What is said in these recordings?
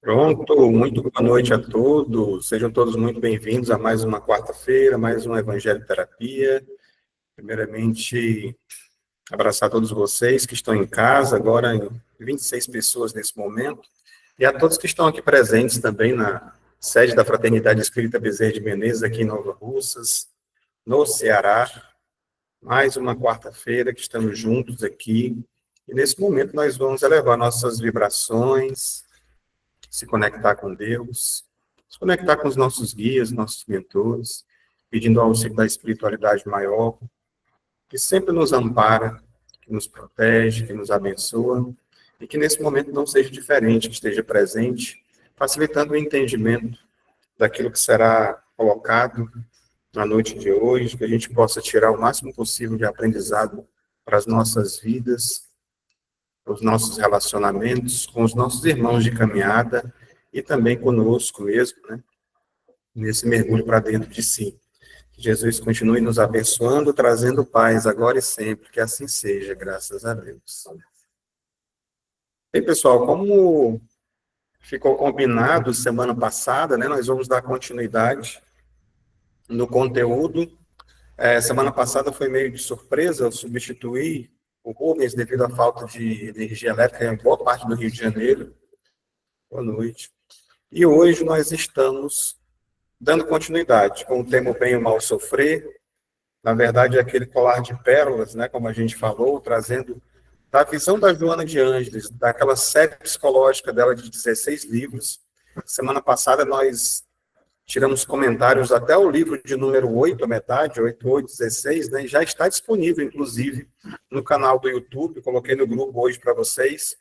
Pronto, muito boa noite a todos. Sejam todos muito bem-vindos a mais uma quarta-feira, mais um Evangelho Terapia. Primeiramente, abraçar todos vocês que estão em casa, agora em 26 pessoas nesse momento, e a todos que estão aqui presentes também na sede da Fraternidade Espírita Bezerra de Menezes, aqui em Nova Russas, no Ceará. Mais uma quarta-feira que estamos juntos aqui, e nesse momento nós vamos elevar nossas vibrações, se conectar com Deus, se conectar com os nossos guias, nossos mentores, pedindo ao auxílio da espiritualidade maior, que sempre nos ampara, que nos protege, que nos abençoa, e que nesse momento não seja diferente, que esteja presente, facilitando o entendimento daquilo que será colocado na noite de hoje, que a gente possa tirar o máximo possível de aprendizado para as nossas vidas, para os nossos relacionamentos com os nossos irmãos de caminhada e também conosco mesmo, né? Nesse mergulho para dentro de si. Que Jesus continue nos abençoando, trazendo paz agora e sempre, que assim seja, graças a Deus. Bem, pessoal, como ficou combinado semana passada, né, nós vamos dar continuidade no conteúdo. Semana passada foi meio de surpresa, eu substituí o Rubens devido à falta de energia elétrica em boa parte do Rio de Janeiro. Boa noite. E hoje nós estamos dando continuidade com o tema Bem ou Mal Sofrer. Na verdade, é aquele colar de pérolas, né, como a gente falou, trazendo da visão da Joana de Ângeles, daquela série psicológica dela de 16 livros. Semana passada nós tiramos comentários até o livro de número 8, a metade, 8816, né? Já está disponível, inclusive, no canal do YouTube. Coloquei no grupo hoje para vocês.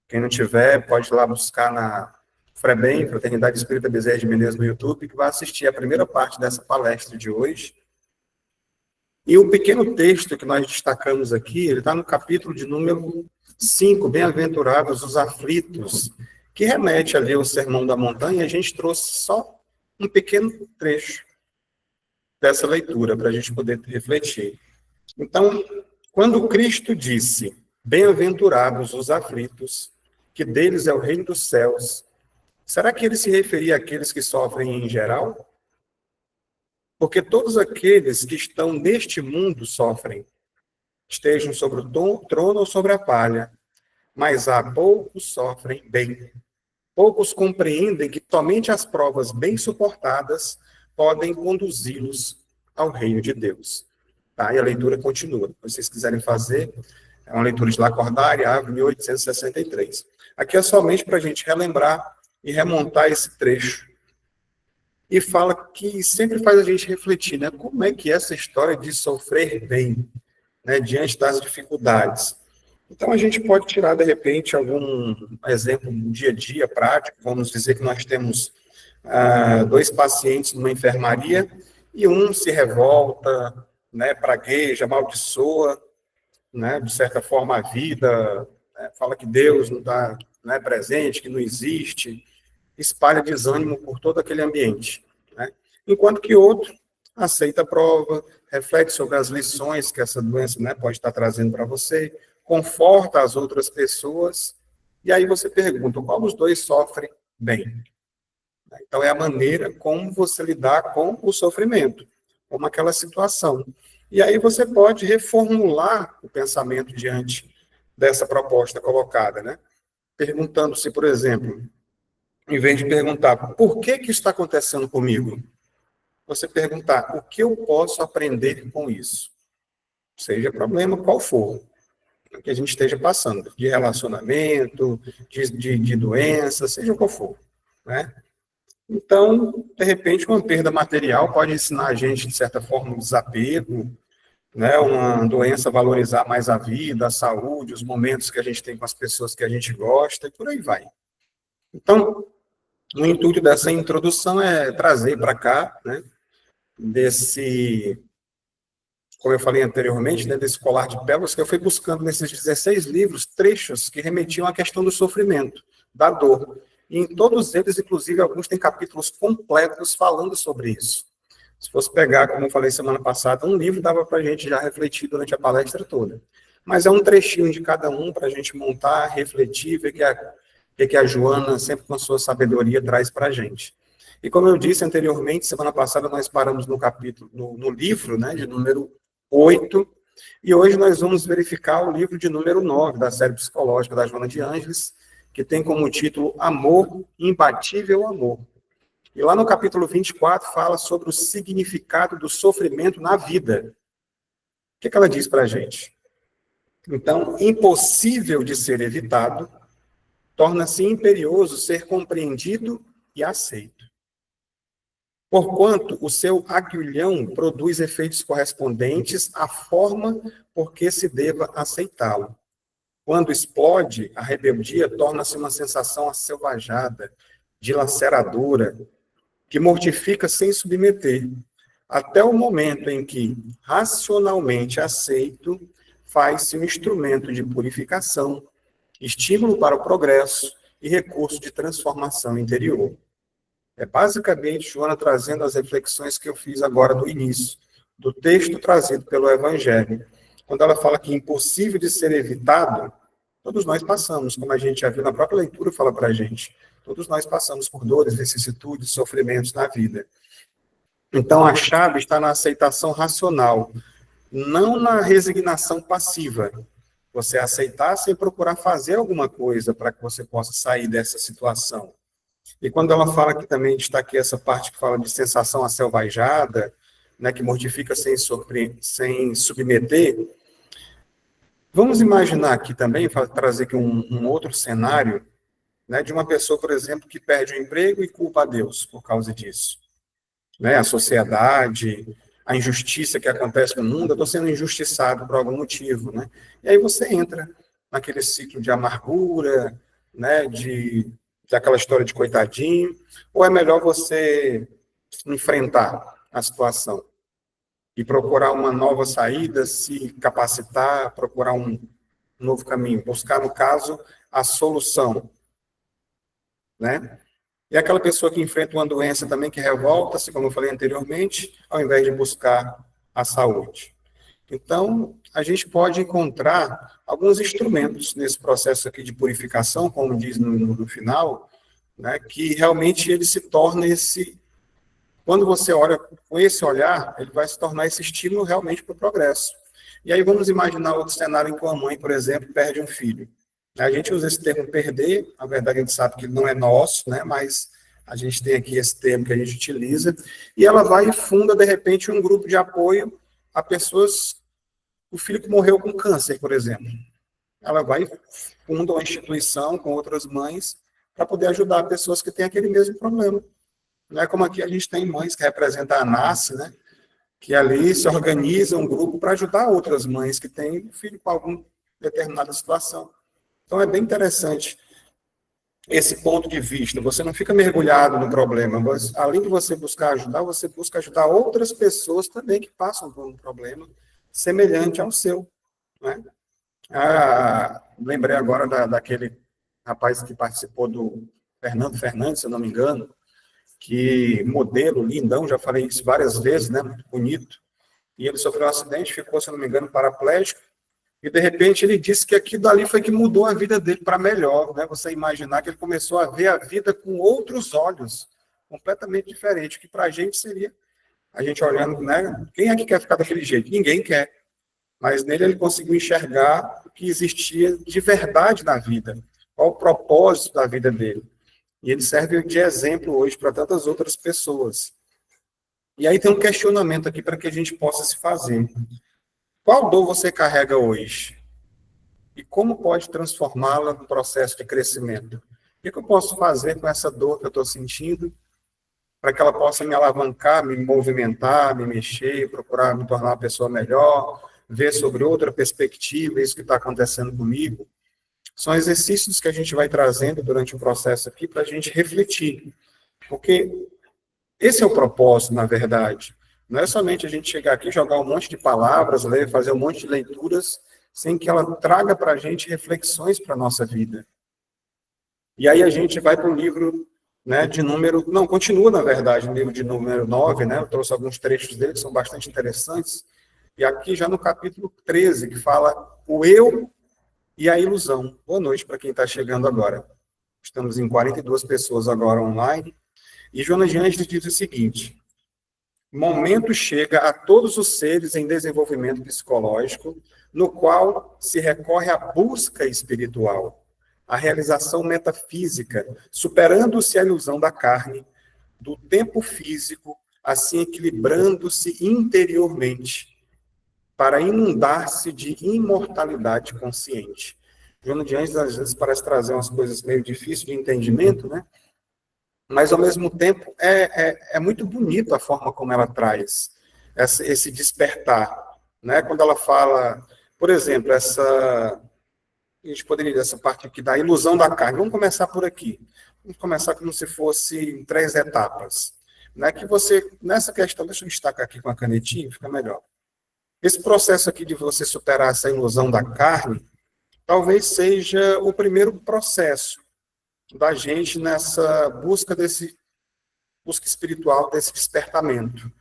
Quem não tiver, pode ir lá buscar na FREBEM, Fraternidade Espírita Bezerra de Menezes, no YouTube, que vai assistir a primeira parte dessa palestra de hoje. E o pequeno texto que nós destacamos aqui, ele está no capítulo de número 5, Bem-aventurados os aflitos, que remete ali ao Sermão da Montanha. A gente trouxe só um pequeno trecho dessa leitura para a gente poder refletir. Então, quando Cristo disse, bem-aventurados os aflitos, que deles é o reino dos céus, será que ele se referia àqueles que sofrem em geral? Porque todos aqueles que estão neste mundo sofrem, estejam sobre o trono ou sobre a palha, mas há poucos sofrem bem. Poucos compreendem que somente as provas bem suportadas podem conduzi-los ao reino de Deus. Tá? E a leitura continua. Se vocês quiserem fazer, é uma leitura de Lacordaire, Ave 1863. Aqui é somente para a gente relembrar e remontar esse trecho. E fala que sempre faz a gente refletir, né? Como é que é essa história de sofrer bem, né, diante das dificuldades? Então, a gente pode tirar, de repente, algum exemplo do dia a dia prático. Vamos dizer que nós temos 2 pacientes numa enfermaria e um se revolta, né, pragueja, amaldiçoa, né, de certa forma, a vida, né, fala que Deus não está, né, presente, que não existe, espalha desânimo por todo aquele ambiente, né? Enquanto que outro aceita a prova, reflete sobre as lições que essa doença, né, pode estar trazendo para você, conforta as outras pessoas, e aí você pergunta, qual dos dois sofre bem? Então, é a maneira como você lidar com o sofrimento, com aquela situação. E aí você pode reformular o pensamento diante dessa proposta colocada, né? Perguntando-se, por exemplo, em vez de perguntar, por que que está acontecendo comigo? Você perguntar, o que eu posso aprender com isso? Seja problema qual for que a gente esteja passando, de relacionamento, de doença, seja qual for, né? Então, de repente, uma perda material pode ensinar a gente, de certa forma, um desapego, né? Uma doença valorizar mais a vida, a saúde, os momentos que a gente tem com as pessoas que a gente gosta, e por aí vai. Então, o intuito dessa introdução é trazer para cá, né, como eu falei anteriormente, né, desse colar de pérolas, que eu fui buscando nesses 16 livros, trechos que remetiam à questão do sofrimento, da dor. E em todos eles, inclusive, alguns têm capítulos completos falando sobre isso. Se fosse pegar, como eu falei semana passada, um livro dava para a gente já refletir durante a palestra toda. Mas é um trechinho de cada um para a gente montar, refletir, ver que a Joana, sempre com a sua sabedoria, traz para a gente. E como eu disse anteriormente, semana passada nós paramos no capítulo, no livro, né, de número 8, e hoje nós vamos verificar o livro de número 9 da série psicológica da Joana de Ângeles, que tem como título Amor, Imbatível Amor. E lá no capítulo 24 fala sobre o significado do sofrimento na vida. O que ela diz para a gente? Então, impossível de ser evitado, torna-se imperioso ser compreendido e aceito. Porquanto o seu aguilhão produz efeitos correspondentes à forma por que se deva aceitá-lo. Quando explode, a rebeldia torna-se uma sensação asselvajada, dilaceradora, que mortifica sem submeter, até o momento em que, racionalmente aceito, faz-se um instrumento de purificação, estímulo para o progresso e recurso de transformação interior. É basicamente Joana trazendo as reflexões que eu fiz agora no início, do texto trazido pelo Evangelho. Quando ela fala que é impossível de ser evitado, todos nós passamos, como a gente já viu na própria leitura, fala para a gente. Todos nós passamos por dores, vicissitudes, sofrimentos na vida. Então, a chave está na aceitação racional, não na resignação passiva. Você aceitar sem procurar fazer alguma coisa para que você possa sair dessa situação. E quando ela fala que também destaquei essa parte que fala de sensação asselvajada, né, que mortifica sem submeter, vamos imaginar aqui também, trazer aqui um outro cenário, né, de uma pessoa, por exemplo, que perde o emprego e culpa a Deus por causa disso. Né, a sociedade, a injustiça que acontece no mundo, eu estou sendo injustiçado por algum motivo. Né? E aí você entra naquele ciclo de amargura, né, daquela história de coitadinho, ou é melhor você enfrentar a situação e procurar uma nova saída, se capacitar, procurar um novo caminho, buscar, no caso, a solução, né? E aquela pessoa que enfrenta uma doença também que revolta-se, como eu falei anteriormente, ao invés de buscar a saúde. Então, a gente pode encontrar alguns instrumentos nesse processo aqui de purificação, como diz no final, né, que realmente ele se torna esse... Quando você olha com esse olhar, ele vai se tornar esse estímulo realmente para o progresso. E aí vamos imaginar outro cenário em que uma mãe, por exemplo, perde um filho. A gente usa esse termo perder, na verdade a gente sabe que não é nosso, né, mas a gente tem aqui esse termo que a gente utiliza, e ela vai e funda, de repente, um grupo de apoio a pessoas, o filho que morreu com câncer, por exemplo. Ela vai e funda uma instituição com outras mães para poder ajudar pessoas que têm aquele mesmo problema. Não é como aqui a gente tem mães que representam a NASCE, né, que ali se organiza um grupo para ajudar outras mães que têm um filho com alguma determinada situação. Então, é bem interessante esse ponto de vista. Você não fica mergulhado no problema. Além de você buscar ajudar, você busca ajudar outras pessoas também que passam por um problema semelhante ao seu. Né? Lembrei agora daquele rapaz que participou do Fernando Fernandes, se eu não me engano, que modelo, lindão, já falei isso várias vezes, né? Muito bonito. E ele sofreu um acidente, ficou, se eu não me engano, paraplégico. E, de repente, ele disse que aquilo dali foi que mudou a vida dele para melhor, né? Você imaginar que ele começou a ver a vida com outros olhos, completamente diferente, que para a gente seria, a gente olhando, né? Quem é que quer ficar daquele jeito? Ninguém quer. Mas nele ele conseguiu enxergar o que existia de verdade na vida, qual o propósito da vida dele. E ele serve de exemplo hoje para tantas outras pessoas. E aí tem um questionamento aqui para que a gente possa se fazer. Qual dor você carrega hoje? E como pode transformá-la no processo de crescimento? O que eu posso fazer com essa dor que eu estou sentindo para que ela possa me alavancar, me movimentar, me mexer, procurar me tornar uma pessoa melhor, ver sobre outra perspectiva isso que está acontecendo comigo? São exercícios que a gente vai trazendo durante o processo aqui para a gente refletir. Porque esse é o propósito, na verdade. Não é somente a gente chegar aqui, jogar um monte de palavras, ler, fazer um monte de leituras, sem que ela traga para a gente reflexões para a nossa vida. E aí a gente vai para o livro, né, de número... Não, continua, na verdade, no livro de número 9, né? Eu trouxe alguns trechos dele que são bastante interessantes. E aqui já no capítulo 13, que fala o eu e a ilusão. Boa noite para quem está chegando agora. Estamos em 42 pessoas agora online. E Joana de Ângeles diz o seguinte: momento chega a todos os seres em desenvolvimento psicológico, no qual se recorre à busca espiritual, à realização metafísica, superando-se a ilusão da carne, do tempo físico, assim equilibrando-se interiormente, para inundar-se de imortalidade consciente. Joana de Ângeles, às vezes, parece trazer umas coisas meio difíceis de entendimento, né? Mas, ao mesmo tempo, é muito bonito a forma como ela traz esse despertar, né? Quando ela fala, por exemplo, a gente poderia dizer essa parte aqui da ilusão da carne. Vamos começar por aqui. Vamos começar como se fosse em 3 etapas. Né? Que você, nessa questão, deixa eu destacar aqui com a canetinha, fica melhor. Esse processo aqui de você superar essa ilusão da carne, talvez seja o primeiro processo da gente nessa busca espiritual, desse despertamento,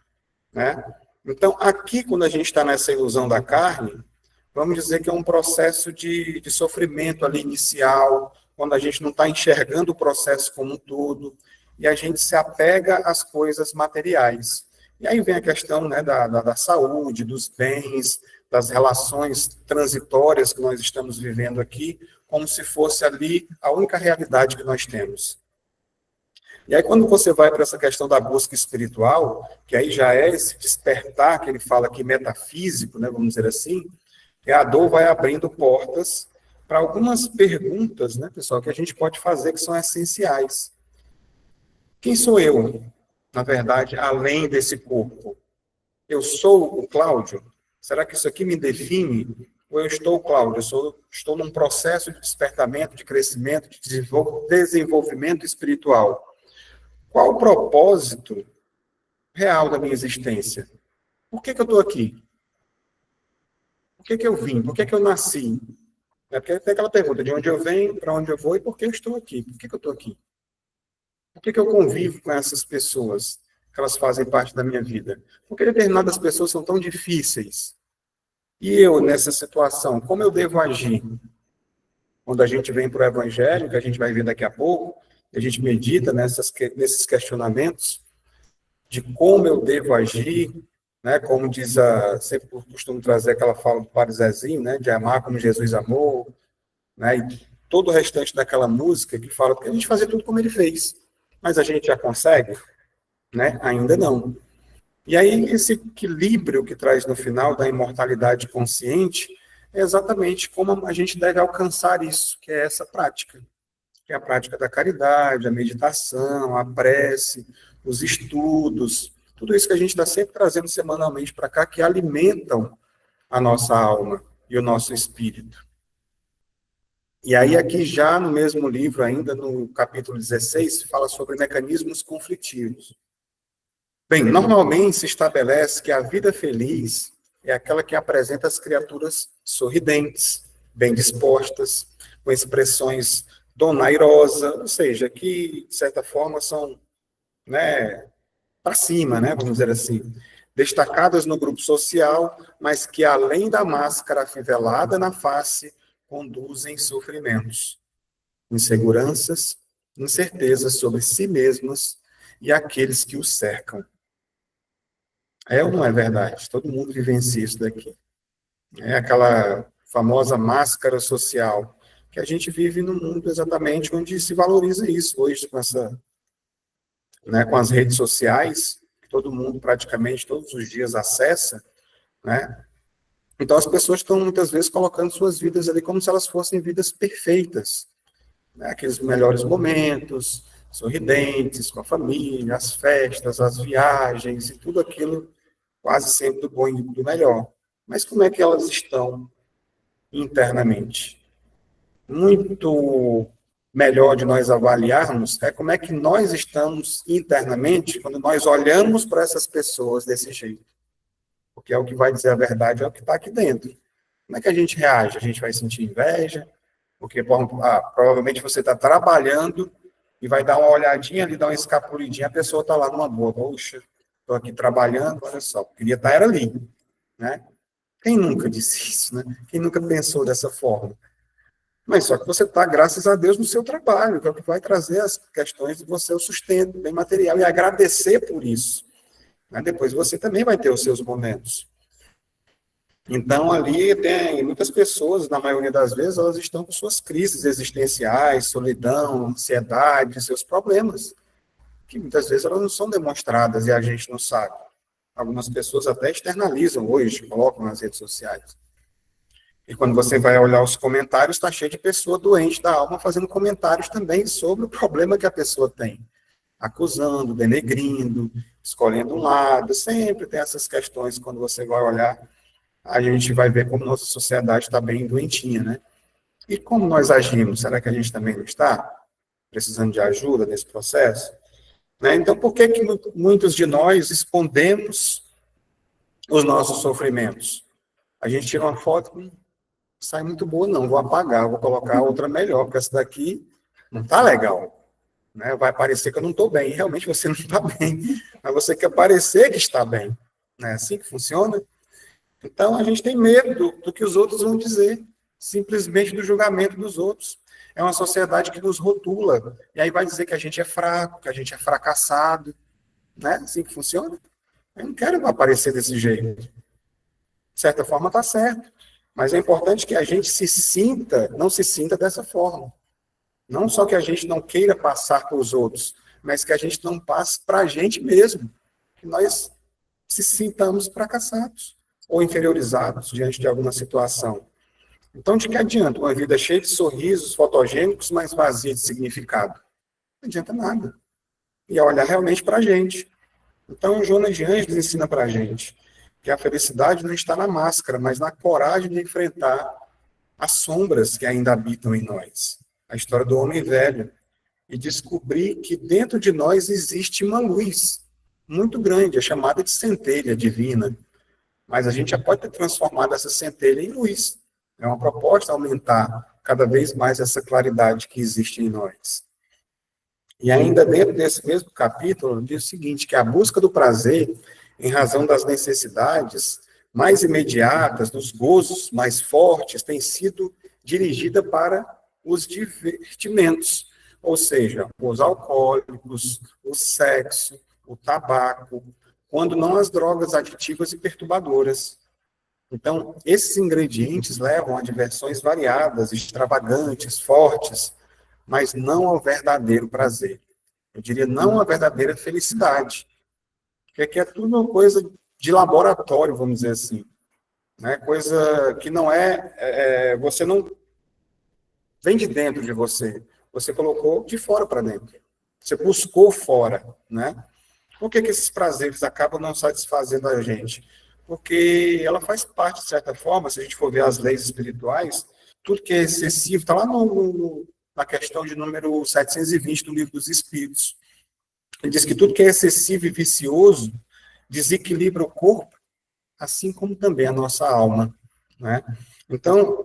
né? Então, aqui, quando a gente está nessa ilusão da carne, vamos dizer que é um processo de sofrimento ali inicial, quando a gente não está enxergando o processo como um todo, e a gente se apega às coisas materiais. E aí vem a questão, né, da saúde, dos bens, das relações transitórias que nós estamos vivendo aqui, como se fosse ali a única realidade que nós temos. E aí, quando você vai para essa questão da busca espiritual, que aí já é esse despertar, que ele fala aqui metafísico, né, vamos dizer assim, que a dor vai abrindo portas para algumas perguntas, né, pessoal, que a gente pode fazer que são essenciais. Quem sou eu, na verdade, além desse corpo? Eu sou o Cláudio? Será que isso aqui me define? Ou eu estou o Cláudio? Estou num processo de despertamento, de crescimento, de desenvolvimento espiritual. Qual o propósito real da minha existência? Por que eu estou aqui? Por que eu vim? Por que eu nasci? Porque tem aquela pergunta, de onde eu venho, para onde eu vou e por que eu estou aqui? Por que eu estou aqui? Por que eu convivo com essas pessoas? Que elas fazem parte da minha vida? Por que determinadas pessoas são tão difíceis? E eu, nessa situação, como eu devo agir? Quando a gente vem para o Evangelho, que a gente vai ver daqui a pouco, a gente medita nesses questionamentos de como eu devo agir, né? Como diz sempre costumo trazer aquela fala do Padre Zezinho, né? De amar como Jesus amou, né? E todo o restante daquela música que fala que a gente fazer tudo como ele fez. Mas a gente já consegue? Né? Ainda não. E aí, esse equilíbrio que traz no final da imortalidade consciente é exatamente como a gente deve alcançar isso, que é essa prática. Que é a prática da caridade, a meditação, a prece, os estudos, tudo isso que a gente está sempre trazendo semanalmente para cá, que alimentam a nossa alma e o nosso espírito. E aí, aqui já no mesmo livro, ainda no capítulo 16, fala sobre mecanismos conflitivos. Bem, normalmente se estabelece que a vida feliz é aquela que apresenta as criaturas sorridentes, bem dispostas, com expressões donairosa, ou seja, que, de certa forma, são, né, para cima, né, vamos dizer assim, destacadas no grupo social, mas que, além da máscara afivelada na face, conduzem sofrimentos, inseguranças, incertezas sobre si mesmas e aqueles que os cercam. É ou não é verdade? Todo mundo vivencia isso daqui. É aquela famosa máscara social, que a gente vive num mundo exatamente onde se valoriza isso hoje, com as redes sociais, que todo mundo praticamente todos os dias acessa, né? Então as pessoas estão muitas vezes colocando suas vidas ali como se elas fossem vidas perfeitas, né? Aqueles melhores momentos, sorridentes, com a família, as festas, as viagens e tudo aquilo quase sempre do bom e do melhor. Mas como é que elas estão internamente? Muito melhor de nós avaliarmos é como é que nós estamos internamente quando nós olhamos para essas pessoas desse jeito. Porque é o que vai dizer a verdade, é o que está aqui dentro. Como é que a gente reage? A gente vai sentir inveja? Porque provavelmente você está trabalhando e vai dar uma olhadinha ali, dar uma escapulidinha, a pessoa está lá numa boa. Poxa, estou aqui trabalhando, olha só, queria estar era ali, né? Quem nunca disse isso, né? Quem nunca pensou dessa forma? Mas só que você está, graças a Deus, no seu trabalho, que é o que vai trazer as questões de você, o sustento, bem material, e agradecer por isso. Mas depois você também vai ter os seus momentos. Então, ali tem muitas pessoas, na maioria das vezes, elas estão com suas crises existenciais, solidão, ansiedade, seus problemas, que muitas vezes elas não são demonstradas e a gente não sabe. Algumas pessoas até externalizam hoje, colocam nas redes sociais. E quando você vai olhar os comentários, está cheio de pessoa doente da alma fazendo comentários também sobre o problema que a pessoa tem. Acusando, denegrindo, escolhendo um lado. Sempre tem essas questões quando você vai olhar. A gente vai ver como nossa sociedade está bem doentinha, né? E como nós agimos? Será que a gente também não está precisando de ajuda nesse processo? Né? Então, por que muitos de nós escondemos os nossos sofrimentos? A gente tira uma foto, sai muito boa, não, vou apagar, vou colocar outra melhor, porque essa daqui não está legal. Né? Vai parecer que eu não estou bem, e realmente você não está bem, mas você quer parecer que está bem. Não é assim que funciona? Então, a gente tem medo do que os outros vão dizer, simplesmente do julgamento dos outros. É uma sociedade que nos rotula, e aí vai dizer que a gente é fraco, que a gente é fracassado. Não é assim que funciona? Eu não quero aparecer desse jeito. De certa forma, está certo. Mas é importante que a gente não se sinta dessa forma. Não só que a gente não queira passar para os outros, mas que a gente não passe para a gente mesmo. Que nós se sintamos fracassados ou inferiorizados diante de alguma situação. Então, de que adianta uma vida cheia de sorrisos fotogênicos, mas vazia de significado? Não adianta nada. E olhar realmente para a gente. Então, Joana de Ângeles ensina para a gente que a felicidade não está na máscara, mas na coragem de enfrentar as sombras que ainda habitam em nós. A história do homem velho. E descobrir que dentro de nós existe uma luz muito grande, é chamada de centelha divina. Mas a gente já pode ter transformado essa centelha em luz. É uma proposta aumentar cada vez mais essa claridade que existe em nós. E ainda dentro desse mesmo capítulo, diz o seguinte, que a busca do prazer, em razão das necessidades mais imediatas, dos gozos mais fortes, tem sido dirigida para os divertimentos, ou seja, os alcoólicos, o sexo, o tabaco, quando não as drogas aditivas e perturbadoras. Então, esses ingredientes levam a diversões variadas, extravagantes, fortes, mas não ao verdadeiro prazer. Eu diria não à verdadeira felicidade, porque aqui é tudo uma coisa de laboratório, vamos dizer assim. Né? Coisa que não você não vem de dentro de você, você colocou de fora para dentro. Você buscou fora, né? Por que esses prazeres acabam não satisfazendo a gente? Porque ela faz parte, de certa forma, se a gente for ver as leis espirituais, tudo que é excessivo, está lá na questão de número 720 do Livro dos Espíritos. Ele diz que tudo que é excessivo e vicioso desequilibra o corpo, assim como também a nossa alma. Né? Então,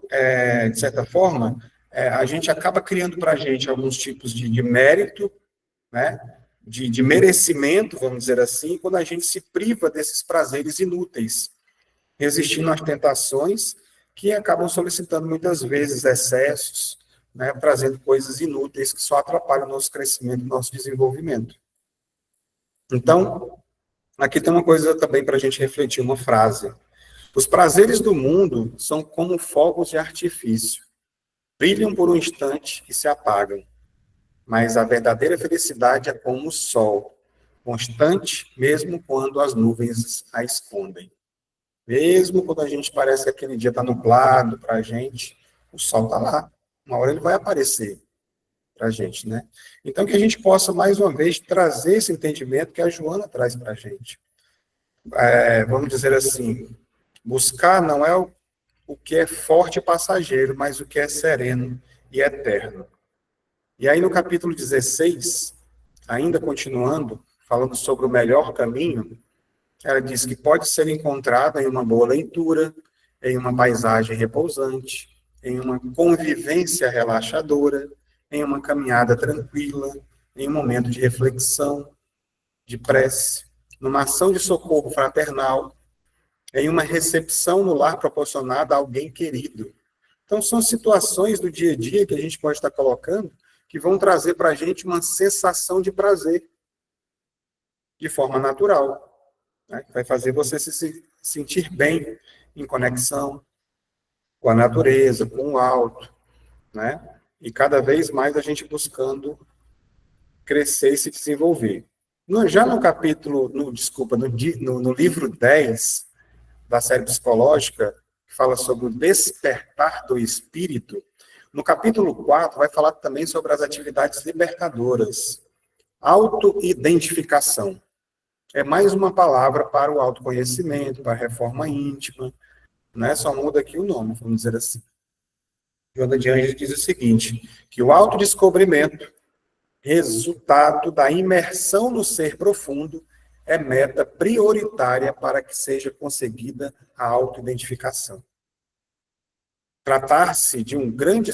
de certa forma, a gente acaba criando para a gente alguns tipos de mérito, né? de merecimento, vamos dizer assim, quando a gente se priva desses prazeres inúteis, resistindo às tentações que acabam solicitando muitas vezes excessos, né, trazendo coisas inúteis que só atrapalham o nosso crescimento, o nosso desenvolvimento. Então, aqui tem uma coisa também para a gente refletir, uma frase. Os prazeres do mundo são como fogos de artifício. Brilham por um instante e se apagam. Mas a verdadeira felicidade é como o sol, constante mesmo quando as nuvens a escondem. Mesmo quando a gente parece que aquele dia está nublado para a gente, o sol está lá. Uma hora ele vai aparecer para a gente, né? Então, que a gente possa, mais uma vez, trazer esse entendimento que a Joana traz para a gente. Vamos dizer assim, buscar não é o que é forte e passageiro, mas o que é sereno e eterno. E aí, no capítulo 16, ainda continuando, falando sobre o melhor caminho, ela diz que pode ser encontrada em uma boa leitura, em uma paisagem repousante, em uma convivência relaxadora, em uma caminhada tranquila, em um momento de reflexão, de prece, numa ação de socorro fraternal, em uma recepção no lar proporcionada a alguém querido, Então, são situações do dia a dia que a gente pode estar colocando que vão trazer para a gente uma sensação de prazer, de forma natural, né? Vai fazer você se sentir bem em conexão com a natureza, com o alto, né? E cada vez mais a gente buscando crescer e se desenvolver. Já no capítulo, no livro 10 da série psicológica, que fala sobre o despertar do espírito, no capítulo 4 vai falar também sobre as atividades libertadoras. Autoidentificação. É mais uma palavra para o autoconhecimento, para a reforma íntima, né? Só muda aqui o nome, vamos dizer assim. Joana de Anjos diz o seguinte, que o autodescobrimento, resultado da imersão no ser profundo, é meta prioritária para que seja conseguida a autoidentificação. Trata-se de um grande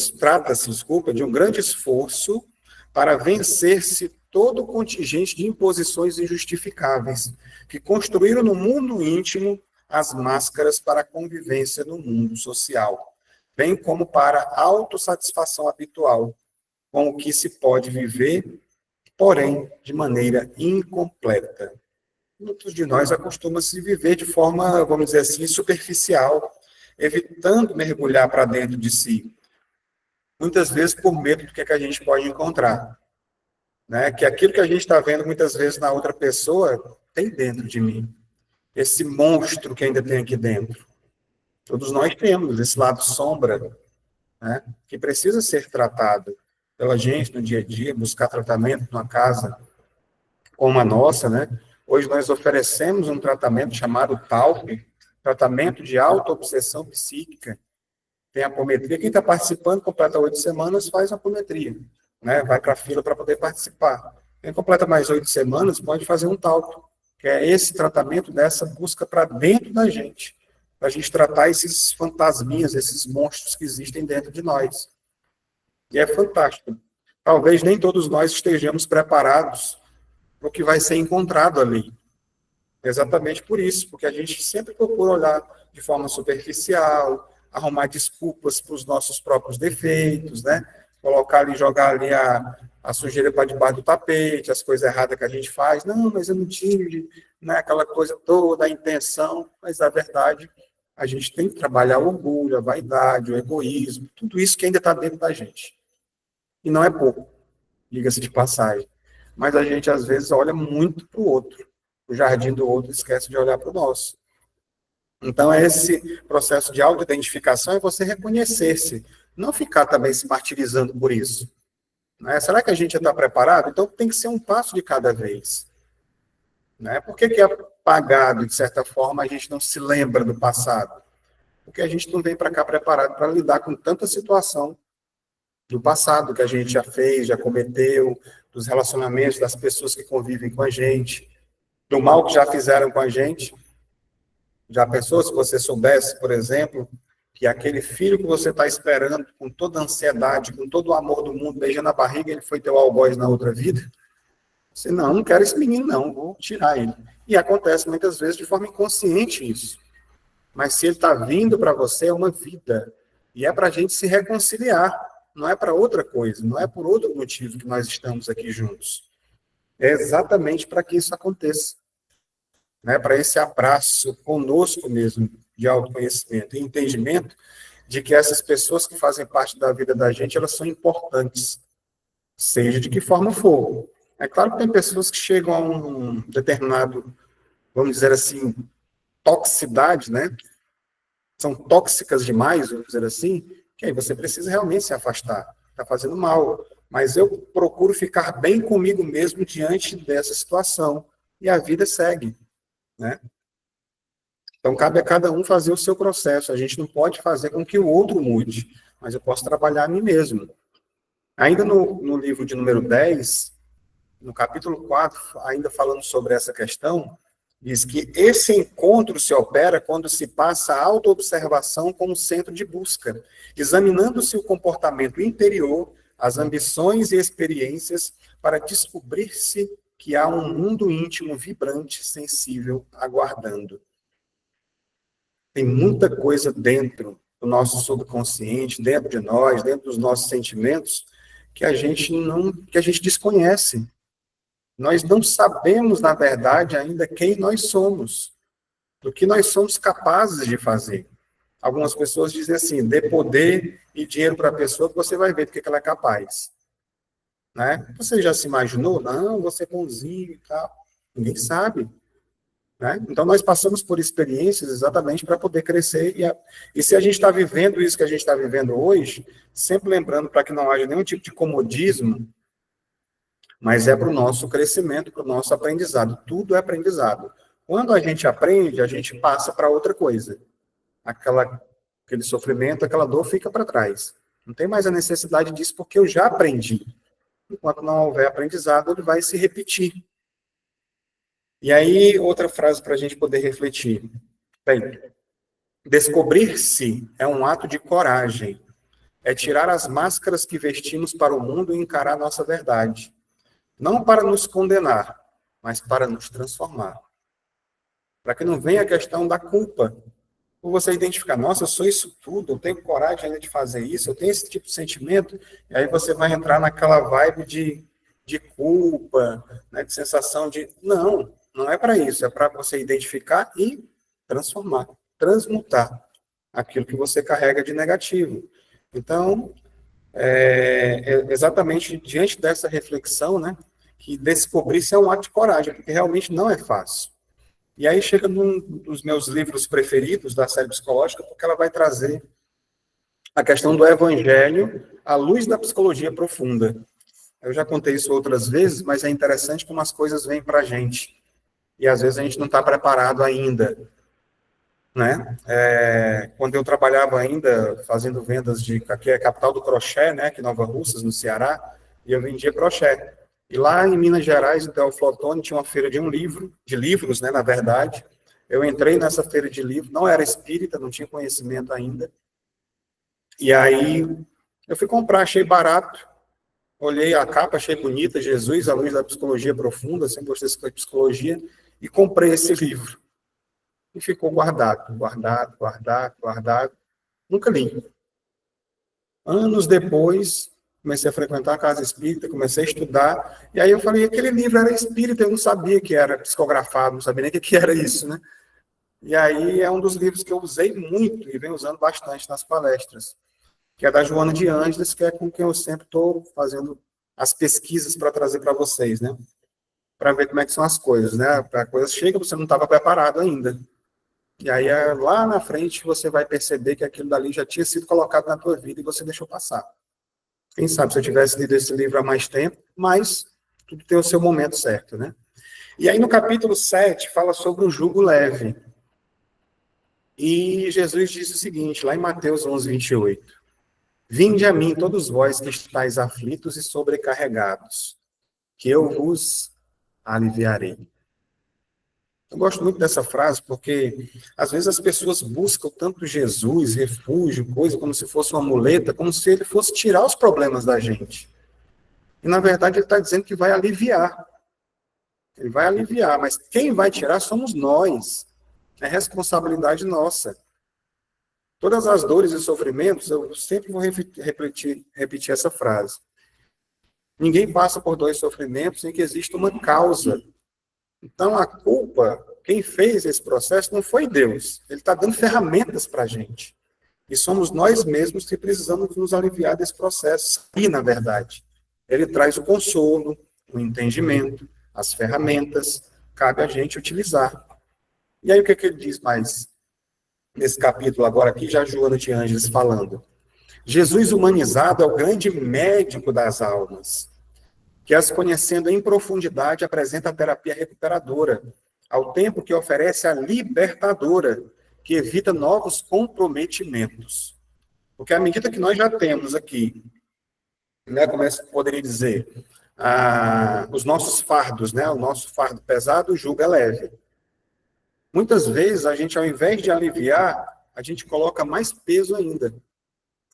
esforço para vencer-se todo o contingente de imposições injustificáveis que construíram no mundo íntimo as máscaras para a convivência no mundo social, bem como para a autossatisfação habitual, com o que se pode viver, porém, de maneira incompleta. Muitos de nós acostumam-se viver de forma, vamos dizer assim, superficial, evitando mergulhar para dentro de si, muitas vezes por medo do que a gente pode encontrar. Né? Que aquilo que a gente está vendo muitas vezes na outra pessoa tem dentro de mim. Esse monstro que ainda tem aqui dentro. Todos nós temos esse lado sombra, né? Que precisa ser tratado pela gente no dia a dia, buscar tratamento numa casa como a nossa, né? Hoje nós oferecemos um tratamento chamado TALP, tratamento de auto-obsessão psíquica. Tem a apometria. Quem está participando, completa 8 semanas, faz a apometria, né? Vai para a fila para poder participar. Quem completa mais 8 semanas, pode fazer um TALP, que é esse tratamento dessa busca para dentro da gente, para a gente tratar esses fantasminhas, esses monstros que existem dentro de nós. E é fantástico. Talvez nem todos nós estejamos preparados para o que vai ser encontrado ali. Exatamente por isso, porque a gente sempre procura olhar de forma superficial, arrumar desculpas para os nossos próprios defeitos, né? Colocar ali, jogar ali a sujeira para debaixo do tapete, as coisas erradas que a gente faz. Não, mas eu não tive, né? Aquela coisa toda, a intenção. Mas, na verdade, a gente tem que trabalhar o orgulho, a vaidade, o egoísmo, tudo isso que ainda está dentro da gente. E não é pouco, diga-se de passagem. Mas a gente, às vezes, olha muito para o outro. O jardim do outro esquece de olhar para o nosso. Então, esse processo de autoidentificação é você reconhecer-se, não ficar também se martirizando por isso. Né? Será que a gente está preparado? Então, tem que ser um passo de cada vez. Né? Por que é apagado, de certa forma, a gente não se lembra do passado? Porque a gente não vem para cá preparado para lidar com tanta situação do passado que a gente já fez, já cometeu, dos relacionamentos das pessoas que convivem com a gente, do mal que já fizeram com a gente. Já pensou se você soubesse, por exemplo, que aquele filho que você está esperando com toda a ansiedade, com todo o amor do mundo, beijando a barriga, ele foi teu algoz na outra vida? Você, não quero esse menino não, vou tirar ele. E acontece muitas vezes de forma inconsciente isso. Mas se ele está vindo para você, é uma vida. E é para a gente se reconciliar. Não é para outra coisa, não é por outro motivo que nós estamos aqui juntos. É exatamente para que isso aconteça. Né, para esse abraço conosco mesmo, de autoconhecimento e entendimento de que essas pessoas que fazem parte da vida da gente, elas são importantes, seja de que forma for. É claro que tem pessoas que chegam a um determinado, vamos dizer assim, toxicidade, né? São tóxicas demais, vamos dizer assim, que aí você precisa realmente se afastar. Está fazendo mal. Mas eu procuro ficar bem comigo mesmo diante dessa situação. E a vida segue. Né? Então, cabe a cada um fazer o seu processo. A gente não pode fazer com que o outro mude, mas eu posso trabalhar a mim mesmo. Ainda no livro de número 10, no capítulo 4, ainda falando sobre essa questão, diz que esse encontro se opera quando se passa a autoobservação como centro de busca, examinando-se o comportamento interior, as ambições e experiências para descobrir-se que há um mundo íntimo vibrante, sensível, aguardando. Tem muita coisa dentro do nosso subconsciente, dentro de nós, dentro dos nossos sentimentos, que a gente desconhece. Nós não sabemos, na verdade, ainda quem nós somos, do que nós somos capazes de fazer. Algumas pessoas dizem assim, dê poder e dinheiro para a pessoa que você vai ver do que ela é capaz. Né? Você já se imaginou? Não, você é bonzinho e tal. Ninguém sabe. Né? Então, nós passamos por experiências exatamente para poder crescer. E se a gente está vivendo isso que a gente está vivendo hoje, sempre lembrando para que não haja nenhum tipo de comodismo, mas é para o nosso crescimento, para o nosso aprendizado. Tudo é aprendizado. Quando a gente aprende, a gente passa para outra coisa. Aquele sofrimento, aquela dor fica para trás. Não tem mais a necessidade disso porque eu já aprendi. Enquanto não houver aprendizado, ele vai se repetir. E aí, outra frase para a gente poder refletir. Bem, descobrir-se é um ato de coragem. É tirar as máscaras que vestimos para o mundo e encarar a nossa verdade. Não para nos condenar, mas para nos transformar. Para que não venha a questão da culpa. Por você identificar, nossa, eu sou isso tudo, eu tenho coragem ainda de fazer isso, eu tenho esse tipo de sentimento, e aí você vai entrar naquela vibe de culpa, né, de sensação de... Não é para isso, é para você identificar e transformar, transmutar aquilo que você carrega de negativo. Então, exatamente diante dessa reflexão, né, que descobrir-se é um ato de coragem, porque realmente não é fácil. E aí chega num dos meus livros preferidos da série psicológica, porque ela vai trazer a questão do evangelho à luz da psicologia profunda. Eu já contei isso outras vezes, mas é interessante como as coisas vêm para a gente. E às vezes a gente não está preparado ainda. Né? Quando eu trabalhava ainda fazendo vendas aqui é a capital do crochê, né, aqui em Nova Russas, no Ceará, e eu vendia crochê. E lá em Minas Gerais, em Teoflotone, tinha uma feira de livros, né, na verdade. Eu entrei nessa feira de livros, não era espírita, não tinha conhecimento ainda. E aí eu fui comprar, achei barato, olhei a capa, achei bonita, Jesus, à luz da psicologia profunda, sempre gostei de psicologia, e comprei esse livro. E ficou guardado. Nunca li. Anos depois, comecei a frequentar a casa espírita, comecei a estudar, e aí eu falei, aquele livro era espírita, eu não sabia que era psicografado, não sabia nem o que era isso, né? E aí é um dos livros que eu usei muito, e venho usando bastante nas palestras, que é da Joana de Ângeles, que é com quem eu sempre estou fazendo as pesquisas para trazer para vocês, né? Para ver como é que são as coisas, né? A coisa chega, você não estava preparado ainda. E aí, lá na frente, você vai perceber que aquilo dali já tinha sido colocado na tua vida e você deixou passar. Quem sabe se eu tivesse lido esse livro há mais tempo, mas tudo tem o seu momento certo, né? E aí, no capítulo 7, fala sobre o jugo leve. E Jesus disse o seguinte, lá em Mateus 11, 28. Vinde a mim, todos vós que estáis aflitos e sobrecarregados, que eu vos aliviarei. Eu gosto muito dessa frase, porque às vezes as pessoas buscam tanto Jesus, refúgio, coisa, como se fosse uma muleta, como se ele fosse tirar os problemas da gente. E na verdade ele está dizendo que vai aliviar. Ele vai aliviar, mas quem vai tirar somos nós. É responsabilidade nossa. Todas as dores e sofrimentos, eu sempre vou repetir essa frase. Ninguém passa por dores e sofrimentos sem que exista uma causa. Então, a culpa, quem fez esse processo não foi Deus. Ele está dando ferramentas para a gente. E somos nós mesmos que precisamos nos aliviar desse processo. E, na verdade, ele traz o consolo, o entendimento, as ferramentas, cabe a gente utilizar. E aí, o que ele diz mais nesse capítulo agora aqui, já Joana de Ângeles falando? Jesus humanizado é o grande médico das almas, que as conhecendo em profundidade apresenta a terapia recuperadora, ao tempo que oferece a libertadora, que evita novos comprometimentos. Porque à medida que nós já temos aqui, né, como eu poderia dizer, os nossos fardos, né, o nosso fardo pesado, o jugo é leve. Muitas vezes, a gente, ao invés de aliviar, a gente coloca mais peso ainda,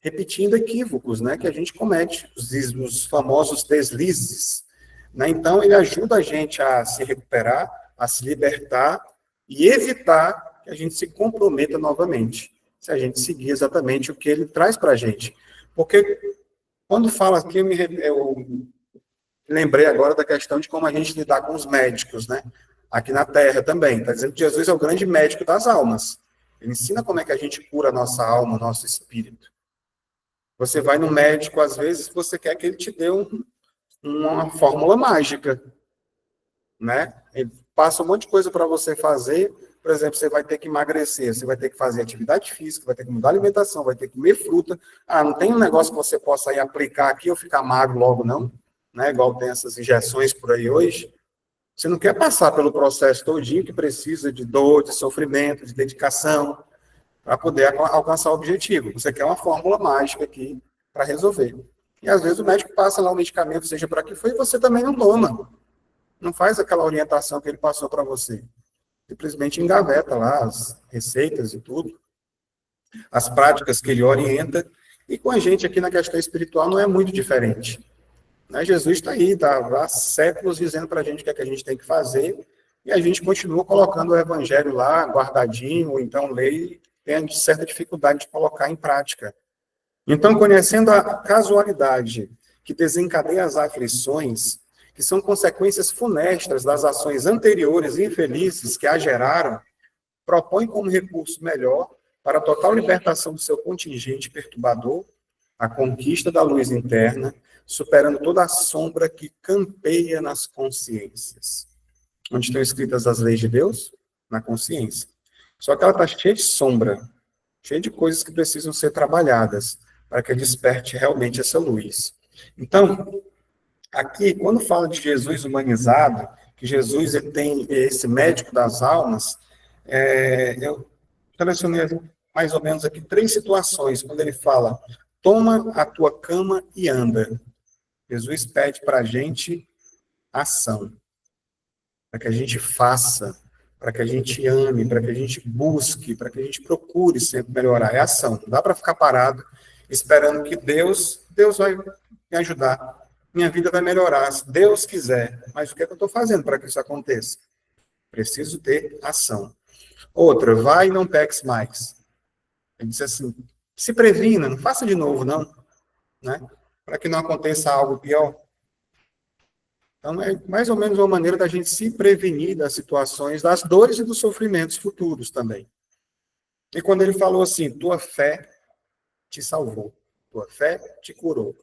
repetindo equívocos, né, que a gente comete, os famosos deslizes. Né? Então, ele ajuda a gente a se recuperar, a se libertar e evitar que a gente se comprometa novamente. se a gente seguir exatamente o que ele traz para a gente. Porque quando fala aqui, eu lembrei agora da questão de como a gente lidar com os médicos, né? Aqui na Terra também. Está dizendo que Jesus é o grande médico das almas. Ele ensina como é que a gente cura a nossa alma, o nosso espírito. Você vai no médico, às vezes, você quer que ele te dê uma fórmula mágica, né? Ele passa um monte de coisa para você fazer. Por exemplo, você vai ter que emagrecer, você vai ter que fazer atividade física, vai ter que mudar a alimentação, vai ter que comer fruta. Ah, não tem um negócio que você possa ir aplicar aqui ou ficar magro logo, não? Né? Igual tem essas injeções por aí hoje. Você não quer passar pelo processo todinho que precisa de dor, de sofrimento, de dedicação, para poder alcançar o objetivo. Você quer uma fórmula mágica aqui para resolver. E às vezes o médico passa lá o medicamento, seja para que foi, e você também não toma. Não faz aquela orientação que ele passou para você. Simplesmente engaveta lá as receitas e tudo, as práticas que ele orienta, e com a gente aqui na questão espiritual não é muito diferente. Né? Jesus está aí, está há séculos dizendo para a gente o que é que a gente tem que fazer, e a gente continua colocando o evangelho lá, guardadinho, ou então lê, tem certa dificuldade de colocar em prática. Então, conhecendo a casualidade que desencadeia as aflições, que são consequências funestas das ações anteriores e infelizes que a geraram, propõe como recurso melhor para a total libertação do seu contingente perturbador, a conquista da luz interna, superando toda a sombra que campeia nas consciências. Onde estão escritas as leis de Deus? Na consciência. Só que ela está cheia de sombra, cheia de coisas que precisam ser trabalhadas para que desperte realmente essa luz. Então, aqui, quando fala de Jesus humanizado, que Jesus ele tem esse médico das almas, eu selecionei mais ou menos aqui 3 situações, quando ele fala, toma a tua cama e anda. Jesus pede para a gente ação, para que a gente faça, para que a gente ame, para que a gente busque, para que a gente procure sempre melhorar. É ação, não dá para ficar parado esperando que Deus vai me ajudar. Minha vida vai melhorar, se Deus quiser. Mas o que é que eu estou fazendo para que isso aconteça? Preciso ter ação. Outra, vai e não peques mais. Ele disse assim, se previna, não faça de novo, não. Né? Para que não aconteça algo pior. Então, é mais ou menos uma maneira da gente se prevenir das situações, das dores e dos sofrimentos futuros também. E quando ele falou assim, tua fé te salvou, tua fé te curou.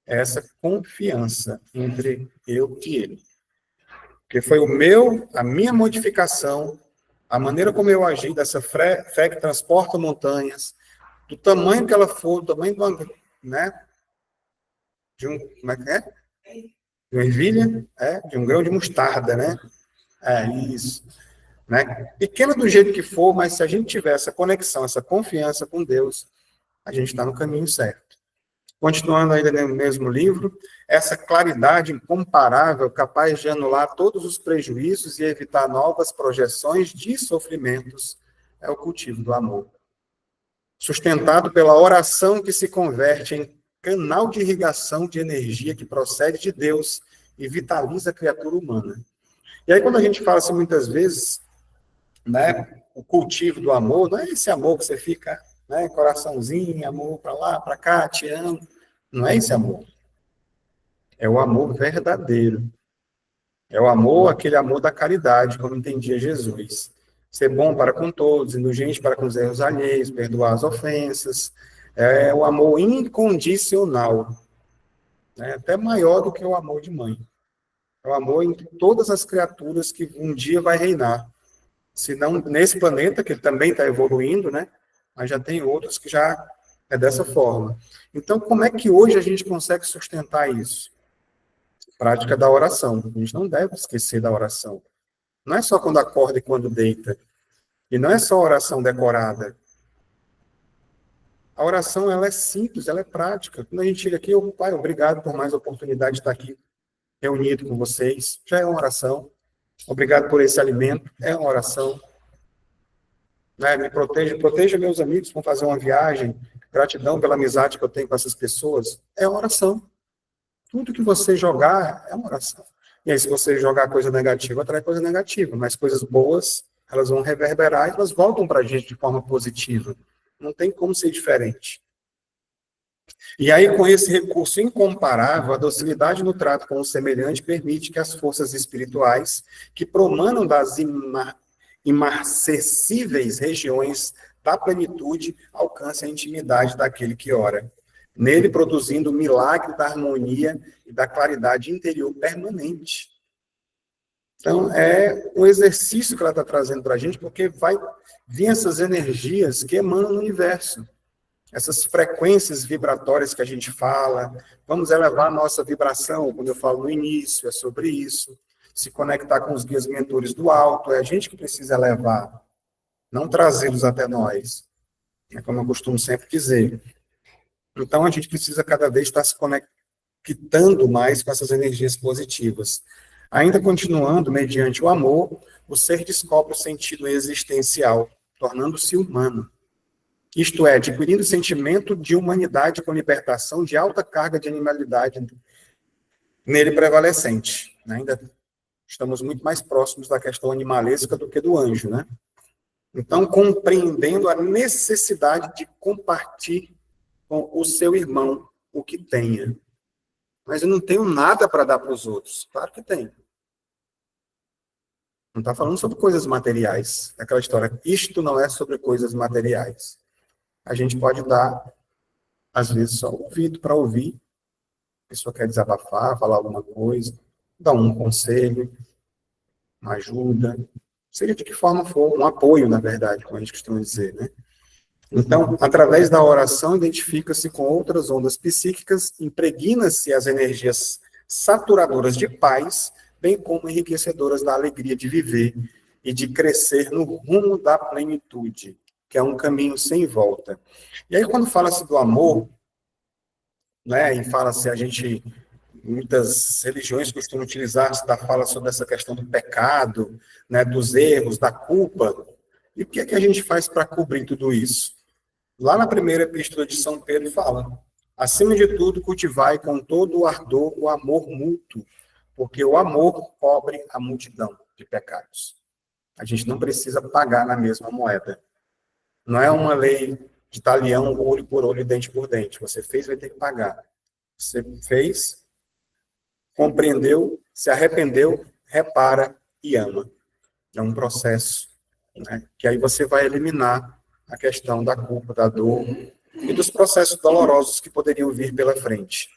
Essa confiança entre eu e ele. Porque foi a minha modificação, a maneira como eu agi, dessa fé que transporta montanhas, do tamanho que ela for, do tamanho né, como é que é? De uma ervilha, de um grão de mostarda, né? Isso. Né? Pequena do jeito que for, mas se a gente tiver essa conexão, essa confiança com Deus, a gente está no caminho certo. Continuando ainda no mesmo livro, essa claridade incomparável, capaz de anular todos os prejuízos e evitar novas projeções de sofrimentos, é o cultivo do amor. Sustentado pela oração que se converte em canal de irrigação de energia que procede de Deus e vitaliza a criatura humana. E aí, quando a gente fala assim muitas vezes, né, o cultivo do amor, não é esse amor que você fica, né, coraçãozinho, amor para lá, para cá, te amo. Não é esse amor. É o amor verdadeiro. É o amor, aquele amor da caridade, como entendia Jesus. Ser bom para com todos, indulgente para com os erros alheios, perdoar as ofensas. É o amor incondicional. Né, até maior do que o amor de mãe. É o amor entre todas as criaturas que um dia vai reinar. Se não nesse planeta, que também está evoluindo, né? Mas já tem outros que já é dessa forma. Então, como é que hoje a gente consegue sustentar isso? Prática da oração. A gente não deve esquecer da oração. Não é só quando acorda e quando deita. E não é só oração decorada. A oração, ela é simples, ela é prática. Quando a gente chega aqui, Pai, obrigado por mais oportunidade de estar aqui reunido com vocês. Já é uma oração. Obrigado por esse alimento. É uma oração. Né? Me proteja meus amigos para fazer uma viagem. Gratidão pela amizade que eu tenho com essas pessoas. É uma oração. Tudo que você jogar é uma oração. E aí, se você jogar coisa negativa, atrai coisa negativa. Mas coisas boas, elas vão reverberar e elas voltam para a gente de forma positiva. Não tem como ser diferente. E aí, com esse recurso incomparável, a docilidade no trato com o semelhante permite que as forças espirituais, que promanam das imarcessíveis regiões da plenitude, alcancem a intimidade daquele que ora, nele produzindo o milagre da harmonia e da claridade interior permanente. Então, é um exercício que ela está trazendo para a gente, porque vai vir essas energias que emanam no universo. Essas frequências vibratórias que a gente fala, vamos elevar a nossa vibração, quando eu falo no início, é sobre isso. Se conectar com os guias mentores do alto, é a gente que precisa elevar, não trazê-los até nós. É como eu costumo sempre dizer. Então, a gente precisa cada vez estar se conectando mais com essas energias positivas. Ainda continuando, mediante o amor, o ser descobre o sentido existencial, tornando-se humano. Isto é, adquirindo o sentimento de humanidade com libertação de alta carga de animalidade nele prevalecente. Ainda estamos muito mais próximos da questão animalesca do que do anjo, né? Então, compreendendo a necessidade de compartilhar com o seu irmão o que tenha. Mas eu não tenho nada para dar para os outros. Claro que tem. Não está falando sobre coisas materiais. É aquela história, isto não é sobre coisas materiais. A gente pode dar, às vezes, só ouvido para ouvir. A pessoa quer desabafar, falar alguma coisa, dar um conselho, uma ajuda, seja de que forma for, um apoio, na verdade, como a gente costuma dizer, né? Então, através da oração, identifica-se com outras ondas psíquicas, impregna-se as energias saturadoras de paz, bem como enriquecedoras da alegria de viver e de crescer no rumo da plenitude, que é um caminho sem volta. E aí, quando fala-se do amor, né, e fala-se, muitas religiões costumam utilizar, fala sobre essa questão do pecado, né, dos erros, da culpa. E o que é que a gente faz para cobrir tudo isso? Lá na primeira epístola de São Pedro fala, acima de tudo, cultivai com todo o ardor o amor mútuo, porque o amor cobre a multidão de pecados. A gente não precisa pagar na mesma moeda. Não é uma lei de talião, olho por olho, dente por dente. Você fez, vai ter que pagar. Você fez, compreendeu, se arrependeu, repara e ama. É um processo, né, que aí você vai eliminar a questão da culpa, da dor e dos processos dolorosos que poderiam vir pela frente.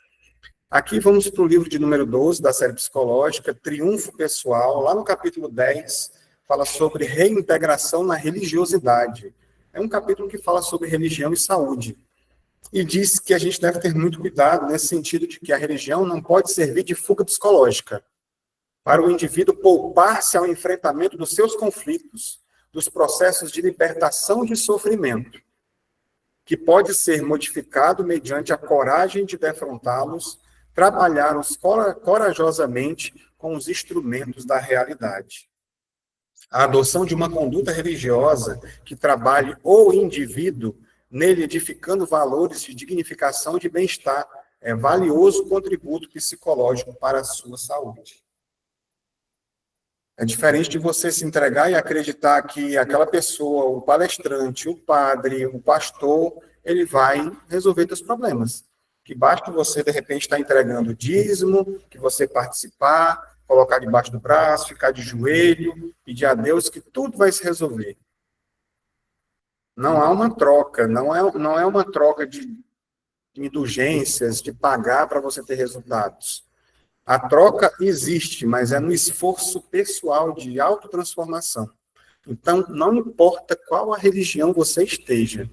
Aqui vamos para o livro de número 12 da série psicológica, Triunfo Pessoal, lá no capítulo 10, fala sobre reintegração na religiosidade. É um capítulo que fala sobre religião e saúde. E diz que a gente deve ter muito cuidado nesse sentido de que a religião não pode servir de fuga psicológica para o indivíduo poupar-se ao enfrentamento dos seus conflitos, dos processos de libertação de sofrimento, que pode ser modificado mediante a coragem de defrontá-los, trabalhá-los corajosamente com os instrumentos da realidade. A adoção de uma conduta religiosa que trabalhe o indivíduo, nele edificando valores de dignificação e de bem-estar, é valioso contributo psicológico para a sua saúde. É diferente de você se entregar e acreditar que aquela pessoa, o palestrante, o padre, o pastor, ele vai resolver seus problemas. Que basta você, de repente, estar entregando dízimo, que você participar, colocar debaixo do braço, ficar de joelho, pedir a Deus que tudo vai se resolver. Não há uma troca, não é uma troca de indulgências, de pagar para você ter resultados. A troca existe, mas é no esforço pessoal de autotransformação. Então, não importa qual a religião você esteja,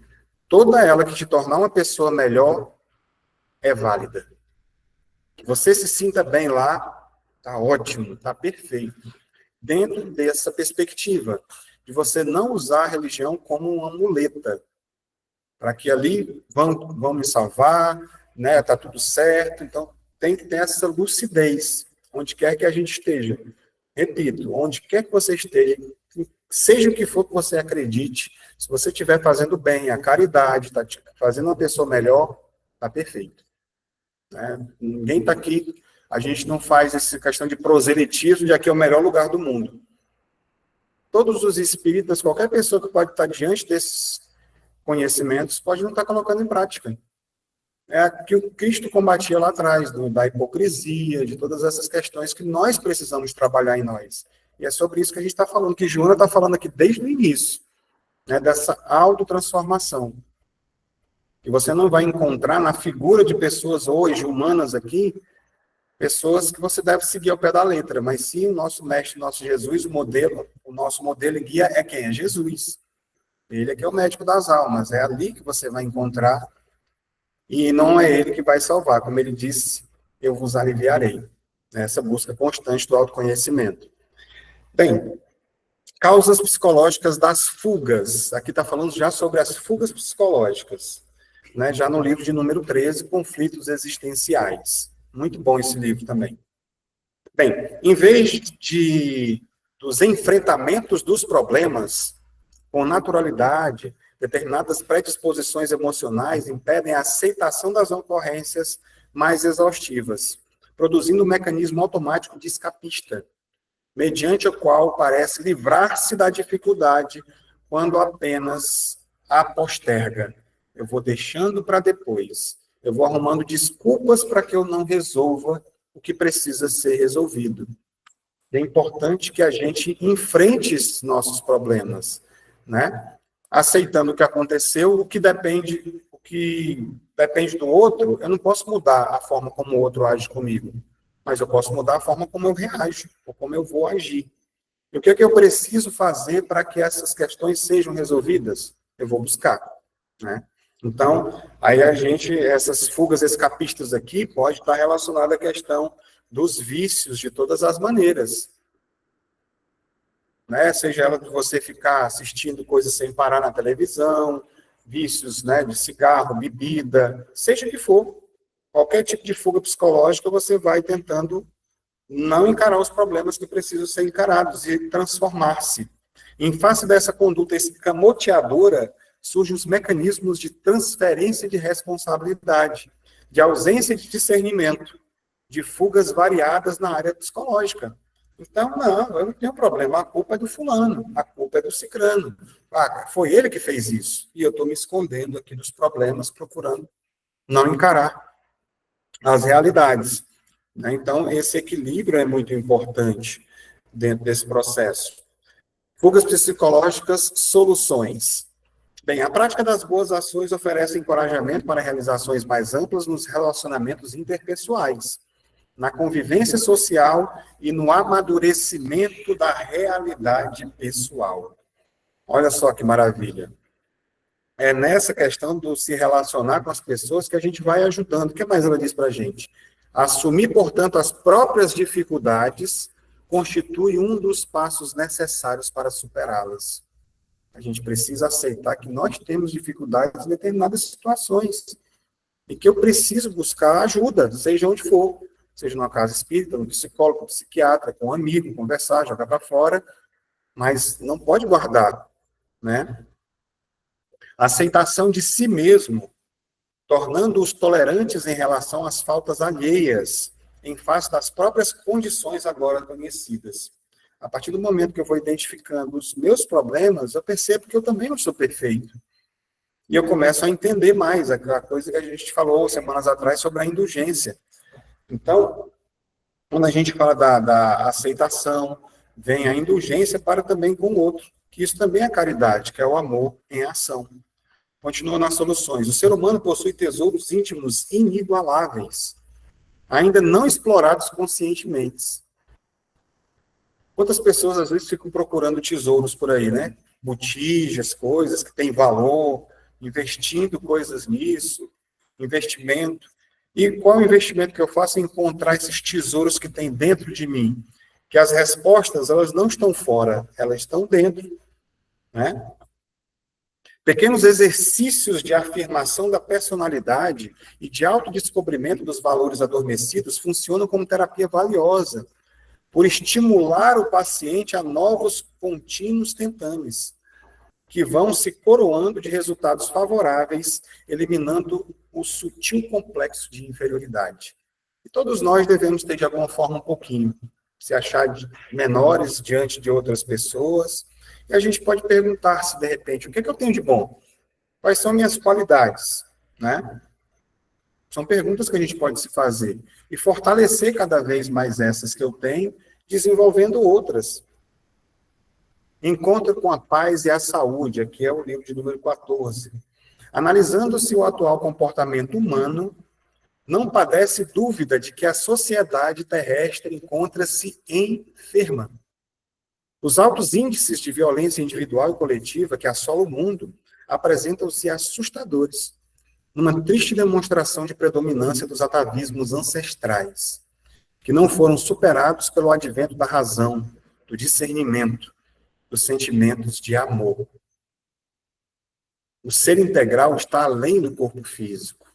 toda ela que te tornar uma pessoa melhor é válida. Que você se sinta bem lá, está ótimo, está perfeito. Dentro dessa perspectiva, de você não usar a religião como uma muleta, para que ali vão me salvar, né? Está tudo certo, então tem que ter essa lucidez, onde quer que a gente esteja. Repito, onde quer que você esteja, seja o que for que você acredite, se você estiver fazendo bem, a caridade, está fazendo uma pessoa melhor, está perfeito. Né? Ninguém está aqui, a gente não faz essa questão de proselitismo de aqui é o melhor lugar do mundo. Todos os espíritas, qualquer pessoa que pode estar diante desses conhecimentos, pode não estar colocando em prática. É o que o Cristo combatia lá atrás, da hipocrisia, de todas essas questões que nós precisamos trabalhar em nós. E é sobre isso que a gente está falando, que Joana está falando aqui desde o início, né, dessa autotransformação. E você não vai encontrar na figura de pessoas hoje, humanas aqui, pessoas que você deve seguir ao pé da letra, mas sim o nosso mestre, nosso Jesus, o nosso modelo e guia é quem? É Jesus. Ele é que é o médico das almas, é ali que você vai encontrar, e não é ele que vai salvar, como ele disse, eu vos aliviarei. Essa busca constante do autoconhecimento. Bem, causas psicológicas das fugas. Aqui está falando já sobre as fugas psicológicas, né? Já no livro de número 13, Conflitos Existenciais. Muito bom esse livro também. Bem, em vez dos enfrentamentos dos problemas com naturalidade, determinadas predisposições emocionais impedem a aceitação das ocorrências mais exaustivas, produzindo um mecanismo automático de escapista, mediante o qual parece livrar-se da dificuldade quando apenas a posterga. Eu vou deixando para depois. Eu vou arrumando desculpas para que eu não resolva o que precisa ser resolvido. É importante que a gente enfrente esses nossos problemas, né? Aceitando o que aconteceu, o que depende do outro, eu não posso mudar a forma como o outro age comigo, mas eu posso mudar a forma como eu reajo, ou como eu vou agir. E o que é que eu preciso fazer para que essas questões sejam resolvidas? Eu vou buscar, né? Então, aí essas fugas escapistas aqui pode estar relacionada à questão dos vícios de todas as maneiras, né? Seja ela de você ficar assistindo coisas sem parar na televisão, vícios, né, de cigarro, bebida, seja o que for, qualquer tipo de fuga psicológica, você vai tentando não encarar os problemas que precisam ser encarados e transformar-se. Em face dessa conduta escamoteadora, surgem os mecanismos de transferência de responsabilidade, de ausência de discernimento, de fugas variadas na área psicológica. Então, não, eu não tenho problema, a culpa é do fulano, a culpa é do cicrano. Ah, foi ele que fez isso, e eu estou me escondendo aqui dos problemas, procurando não encarar as realidades. Então, esse equilíbrio é muito importante dentro desse processo. Fugas psicológicas, soluções. Bem, a prática das boas ações oferece encorajamento para realizações mais amplas nos relacionamentos interpessoais, na convivência social e no amadurecimento da realidade pessoal. Olha só que maravilha. É nessa questão do se relacionar com as pessoas que a gente vai ajudando. O que mais ela diz para a gente? Assumir, portanto, as próprias dificuldades constitui um dos passos necessários para superá-las. A gente precisa aceitar que nós temos dificuldades em determinadas situações e que eu preciso buscar ajuda, seja onde for, seja numa casa espírita, no psicólogo, no psiquiatra, com um amigo, conversar, jogar para fora, mas não pode guardar, né? A aceitação de si mesmo, tornando-os tolerantes em relação às faltas alheias, em face das próprias condições agora conhecidas. A partir do momento que eu vou identificando os meus problemas, eu percebo que eu também não sou perfeito. E eu começo a entender mais aquela coisa que a gente falou semanas atrás sobre a indulgência. Então, quando a gente fala da aceitação, vem a indulgência para também com o outro, que isso também é caridade, que é o amor em ação. Continua nas soluções. O ser humano possui tesouros íntimos inigualáveis, ainda não explorados conscientemente. Quantas pessoas, às vezes, ficam procurando tesouros por aí, né? Botijas, coisas que têm valor, investindo coisas nisso, investimento. E qual é o investimento que eu faço em encontrar esses tesouros que tem dentro de mim? Que as respostas, elas não estão fora, elas estão dentro, né? Pequenos exercícios de afirmação da personalidade e de autodescobrimento dos valores adormecidos funcionam como terapia valiosa, por estimular o paciente a novos contínuos tentames, que vão se coroando de resultados favoráveis, eliminando o sutil complexo de inferioridade. E todos nós devemos ter, de alguma forma, um pouquinho, se achar menores diante de outras pessoas, e a gente pode perguntar-se, de repente, o que é que eu tenho de bom? Quais são minhas qualidades, né? São perguntas que a gente pode se fazer e fortalecer cada vez mais essas que eu tenho, desenvolvendo outras. Encontro com a Paz e a Saúde, aqui é o livro de número 14. Analisando-se o atual comportamento humano, não padece dúvida de que a sociedade terrestre encontra-se enferma. Os altos índices de violência individual e coletiva que assolam o mundo apresentam-se assustadores, numa triste demonstração de predominância dos atavismos ancestrais, que não foram superados pelo advento da razão, do discernimento, dos sentimentos de amor. O ser integral está além do corpo físico,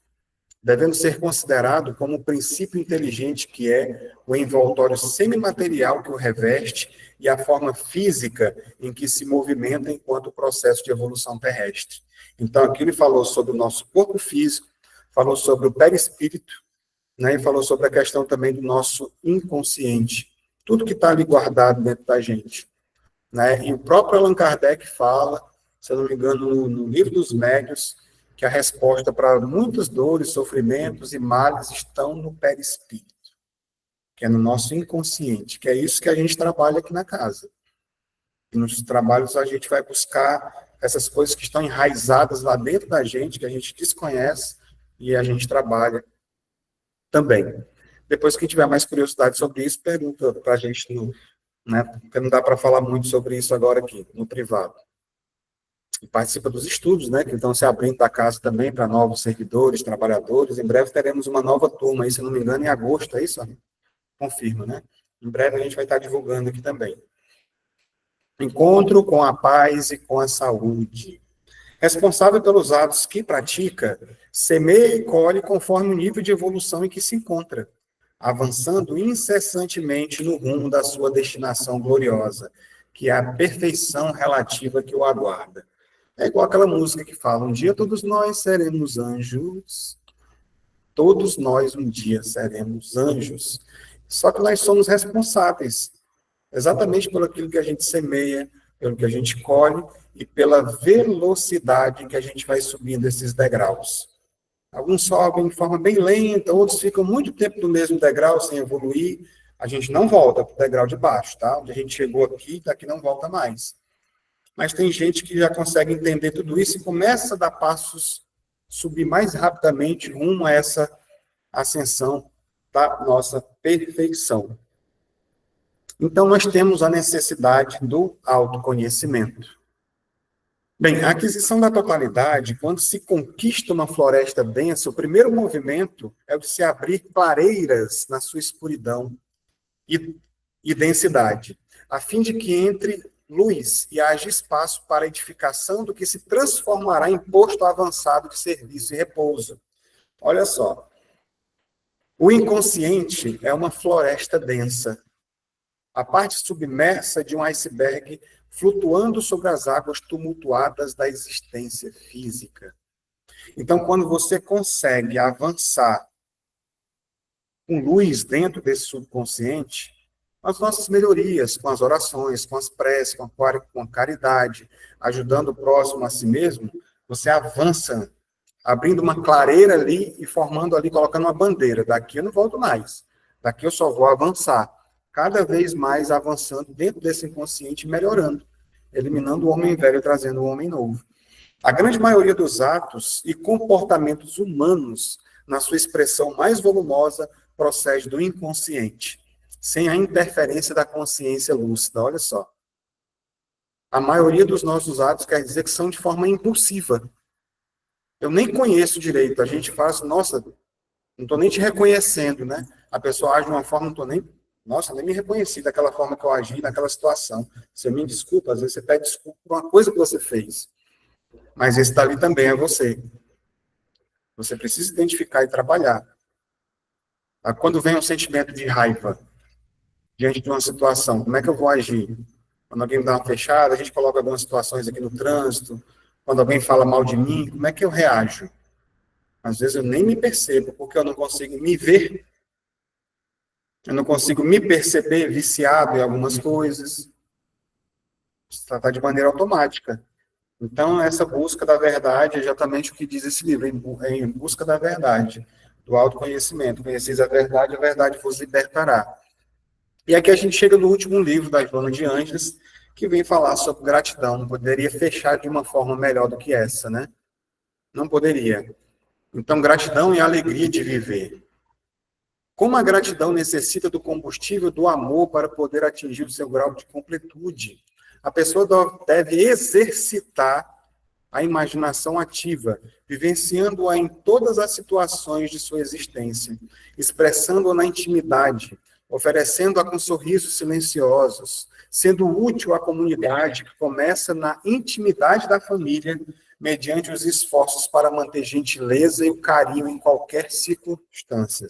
devendo ser considerado como o princípio inteligente que é o envoltório semimaterial que o reveste e a forma física em que se movimenta enquanto processo de evolução terrestre. Então, aqui ele falou sobre o nosso corpo físico, falou sobre o perispírito, né, e falou sobre a questão também do nosso inconsciente. Tudo que está ali guardado dentro da gente. Né? E o próprio Allan Kardec fala, se eu não me engano, no Livro dos Médiuns, que a resposta para muitas dores, sofrimentos e males estão no perispírito, que é no nosso inconsciente, que é isso que a gente trabalha aqui na casa. E nos trabalhos a gente vai buscar essas coisas que estão enraizadas lá dentro da gente, que a gente desconhece, e a gente trabalha também. Depois, quem tiver mais curiosidade sobre isso, pergunta para a gente, né? Porque não dá para falar muito sobre isso agora aqui, no privado. E participa dos estudos, né, que estão se abrindo da casa também para novos servidores, trabalhadores. Em breve teremos uma nova turma, aí, se não me engano, em agosto, é isso? Confirma, né? Em breve a gente vai estar divulgando aqui também. Encontro com a paz e com a saúde. Responsável pelos atos que pratica, semeia e colhe conforme o nível de evolução em que se encontra, avançando incessantemente no rumo da sua destinação gloriosa, que é a perfeição relativa que o aguarda. É igual aquela música que fala, um dia todos nós seremos anjos, todos nós um dia seremos anjos. Só que nós somos responsáveis, exatamente pelo aquilo que a gente semeia, pelo que a gente colhe e pela velocidade que a gente vai subindo esses degraus. Alguns sobem de forma bem lenta, outros ficam muito tempo no mesmo degrau sem evoluir. A gente não volta para o degrau de baixo, tá? Onde a gente chegou aqui, daqui não volta mais. Mas tem gente que já consegue entender tudo isso e começa a dar passos, subir mais rapidamente rumo a essa ascensão da nossa perfeição. Então, nós temos a necessidade do autoconhecimento. Bem, a aquisição da totalidade, quando se conquista uma floresta densa, o primeiro movimento é o de se abrir clareiras na sua escuridão e densidade, a fim de que entre luz e haja espaço para a edificação do que se transformará em posto avançado de serviço e repouso. Olha só, o inconsciente é uma floresta densa, a parte submersa de um iceberg flutuando sobre as águas tumultuadas da existência física. Então, quando você consegue avançar com luz dentro desse subconsciente, as nossas melhorias, com as orações, com as preces, com a caridade, ajudando o próximo a si mesmo, você avança, abrindo uma clareira ali e formando ali, colocando uma bandeira. Daqui eu não volto mais. Daqui eu só vou avançar. Cada vez mais avançando dentro desse inconsciente, melhorando, eliminando o homem velho, trazendo o homem novo. A grande maioria dos atos e comportamentos humanos, na sua expressão mais volumosa, procede do inconsciente, sem a interferência da consciência lúcida. Olha só. A maioria dos nossos atos quer dizer que são de forma impulsiva. Eu nem conheço direito. A gente faz, nossa, não estou nem te reconhecendo, né? A pessoa age de uma forma, não estou nem, nossa, nem me reconheci daquela forma que eu agi naquela situação. Você me desculpa, às vezes você pede desculpa por uma coisa que você fez. Mas esse dali também é você. Você precisa identificar e trabalhar. Quando vem um sentimento de raiva diante de uma situação, como é que eu vou agir? Quando alguém me dá uma fechada, a gente coloca algumas situações aqui no trânsito, quando alguém fala mal de mim, como é que eu reajo? Às vezes eu nem me percebo, porque eu não consigo me ver, eu não consigo me perceber viciado em algumas coisas. Se tratar de maneira automática. Então, essa busca da verdade é exatamente o que diz esse livro, em busca da verdade, do autoconhecimento. Conheceis a verdade vos libertará. E aqui a gente chega no último livro da Joana de Ângeles, que vem falar sobre gratidão. Não poderia fechar de uma forma melhor do que essa, né? Não poderia. Então, gratidão e alegria de viver. Como a gratidão necessita do combustível do amor para poder atingir o seu grau de completude, a pessoa deve exercitar a imaginação ativa, vivenciando-a em todas as situações de sua existência, expressando-a na intimidade, oferecendo-a com sorrisos silenciosos, sendo útil à comunidade que começa na intimidade da família, mediante os esforços para manter gentileza e o carinho em qualquer circunstância.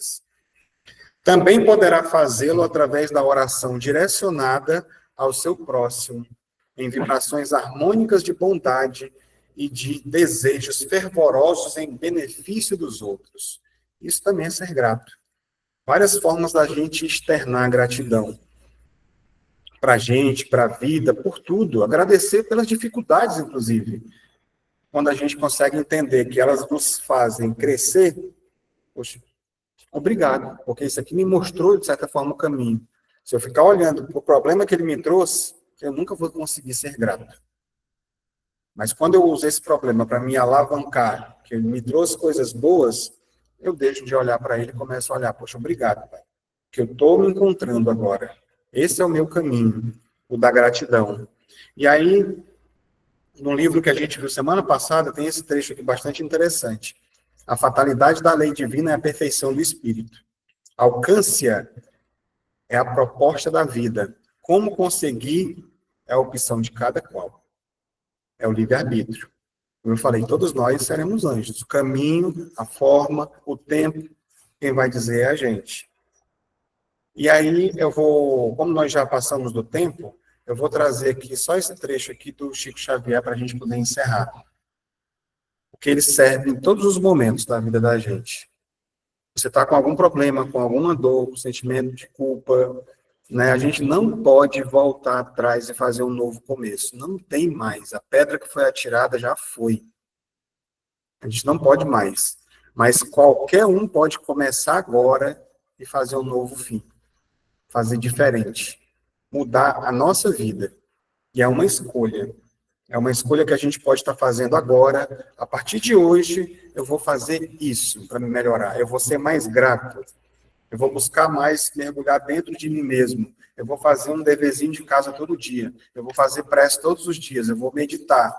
Também poderá fazê-lo através da oração direcionada ao seu próximo, em vibrações harmônicas de bondade e de desejos fervorosos em benefício dos outros. Isso também é ser grato. Várias formas da gente externar gratidão. Para a gente, para a vida, por tudo. Agradecer pelas dificuldades, inclusive. Quando a gente consegue entender que elas nos fazem crescer, poxa, obrigado, porque isso aqui me mostrou, de certa forma, o caminho. Se eu ficar olhando para o problema que ele me trouxe, eu nunca vou conseguir ser grato. Mas quando eu uso esse problema para me alavancar, que ele me trouxe coisas boas, eu deixo de olhar para ele e começo a olhar, poxa, obrigado, pai, que eu estou me encontrando agora. Esse é o meu caminho, o da gratidão. E aí, no livro que a gente viu semana passada, tem esse trecho aqui bastante interessante. A fatalidade da lei divina é a perfeição do espírito. Alcance-a é a proposta da vida. Como conseguir é a opção de cada qual. É o livre-arbítrio. Como eu falei, todos nós seremos anjos. O caminho, a forma, o tempo, quem vai dizer é a gente. E aí eu vou, como nós já passamos do tempo, eu vou trazer aqui só esse trecho aqui do Chico Xavier para a gente poder encerrar. Porque ele serve em todos os momentos da vida da gente. Você está com algum problema, com alguma dor, com sentimento de culpa, né? A gente não pode voltar atrás e fazer um novo começo. Não tem mais. A pedra que foi atirada já foi. A gente não pode mais. Mas qualquer um pode começar agora e fazer um novo fim. Fazer diferente. Mudar a nossa vida. E é uma escolha. É uma escolha que a gente pode estar fazendo agora. A partir de hoje, eu vou fazer isso para me melhorar. Eu vou ser mais grato. Eu vou buscar mais mergulhar dentro de mim mesmo. Eu vou fazer um deverzinho de casa todo dia. Eu vou fazer prece todos os dias. Eu vou meditar.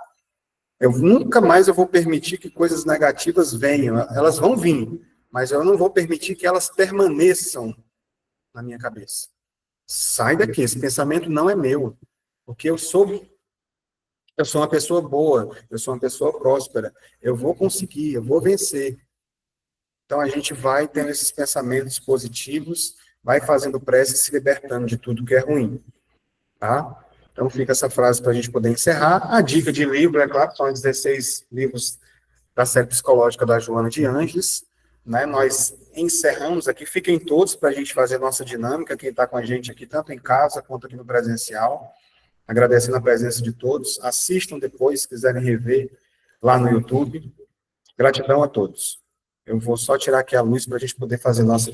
Eu nunca mais eu vou permitir que coisas negativas venham. Elas vão vir, mas eu não vou permitir que elas permaneçam na minha cabeça. Sai daqui. Esse pensamento não é meu. Porque eu sou uma pessoa boa, eu sou uma pessoa próspera, eu vou conseguir, eu vou vencer. Então, a gente vai tendo esses pensamentos positivos, vai fazendo prece e se libertando de tudo que é ruim. Tá? Então, fica essa frase para a gente poder encerrar. A dica de livro, é claro, são 16 livros da série psicológica da Joana de Ângeles. Né? Nós encerramos aqui, fiquem todos para a gente fazer nossa dinâmica, quem está com a gente aqui, tanto em casa quanto aqui no presencial. Agradecendo a presença de todos. Assistam depois, se quiserem rever lá no YouTube. Gratidão a todos. Eu vou só tirar aqui a luz para a gente poder fazer nossa